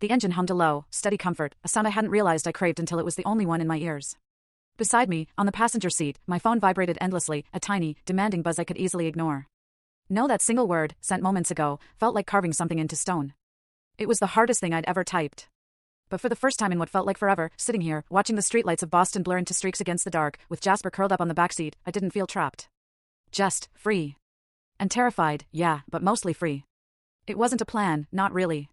The engine hummed a low, steady comfort, a sound I hadn't realized I craved until it was the only one in my ears. Beside me, on the passenger seat, my phone vibrated endlessly, a tiny, demanding buzz I could easily ignore. No, that single word, sent moments ago, felt like carving something into stone. It was the hardest thing I'd ever typed. But for the first time in what felt like forever, sitting here, watching the streetlights of Boston blur into streaks against the dark, with Jasper curled up on the backseat, I didn't feel trapped. Just free. And terrified, yeah, but mostly free. It wasn't a plan, not really.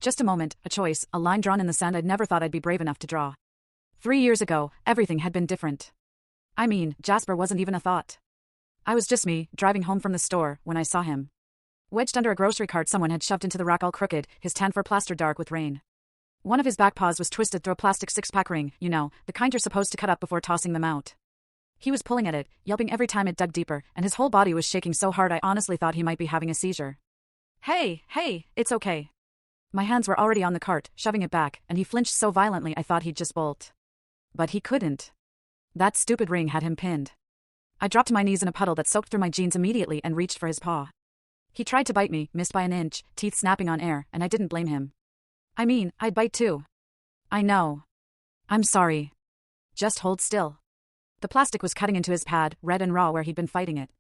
Just a moment, a choice, a line drawn in the sand I'd never thought I'd be brave enough to draw. 3 years ago, everything had been different. I mean, Jasper wasn't even a thought. I was just me, driving home from the store, when I saw him. Wedged under a grocery cart someone had shoved into the rack all crooked, his tan fur plastered dark with rain. One of his back paws was twisted through a plastic six-pack ring, you know, the kind you're supposed to cut up before tossing them out. He was pulling at it, yelping every time it dug deeper, and his whole body was shaking so hard I honestly thought he might be having a seizure. Hey, it's okay. My hands were already on the cart, shoving it back, and he flinched so violently I thought he'd just bolt. But he couldn't. That stupid ring had him pinned. I dropped to my knees in a puddle that soaked through my jeans immediately and reached for his paw. He tried to bite me, missed by an inch, teeth snapping on air, and I didn't blame him. I mean, I'd bite too. I know. I'm sorry. Just hold still. The plastic was cutting into his pad, red and raw where he'd been fighting it.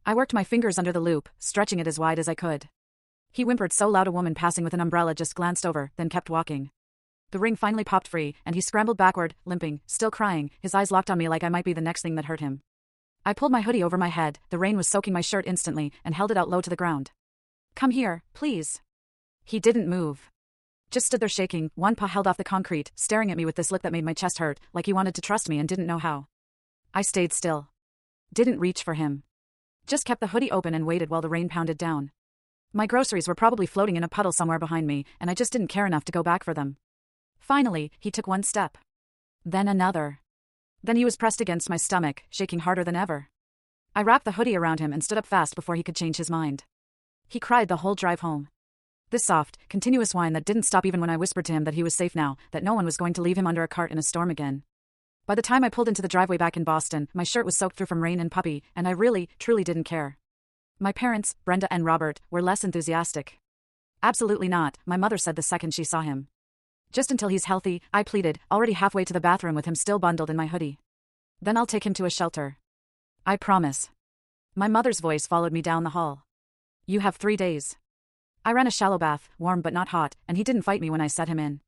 I worked my fingers under the loop, stretching it as wide as I could. He whimpered so loud a woman passing with an umbrella just glanced over, then kept walking. The ring finally popped free, and he scrambled backward, limping, still crying, his eyes locked on me like I might be the next thing that hurt him. I pulled my hoodie over my head, the rain was soaking my shirt instantly, and held it out low to the ground. Come here, please. He didn't move. Just stood there shaking, one paw held off the concrete, staring at me with this look that made my chest hurt, like he wanted to trust me and didn't know how. I stayed still. Didn't reach for him. Just kept the hoodie open and waited while the rain pounded down. My groceries were probably floating in a puddle somewhere behind me, and I just didn't care enough to go back for them. Finally, he took one step. Then another. Then he was pressed against my stomach, shaking harder than ever. I wrapped the hoodie around him and stood up fast before he could change his mind. He cried the whole drive home. This soft, continuous whine that didn't stop even when I whispered to him that he was safe now, that no one was going to leave him under a cart in a storm again. By the time I pulled into the driveway back in Boston, my shirt was soaked through from rain and puppy, and I really, truly didn't care. My parents, Brenda and Robert, were less enthusiastic. Absolutely not, my mother said the second she saw him. Just until he's healthy, I pleaded, already halfway to the bathroom with him still bundled in my hoodie. Then I'll take him to a shelter. I promise. My mother's voice followed me down the hall. You have 3 days. I ran a shallow bath, warm but not hot, and he didn't fight me when I set him in.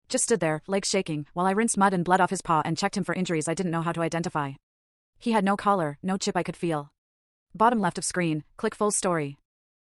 Just stood there, legs shaking, while I rinsed mud and blood off his paw and checked him for injuries I didn't know how to identify. He had no collar, no chip I could feel. Bottom left of screen, click full story.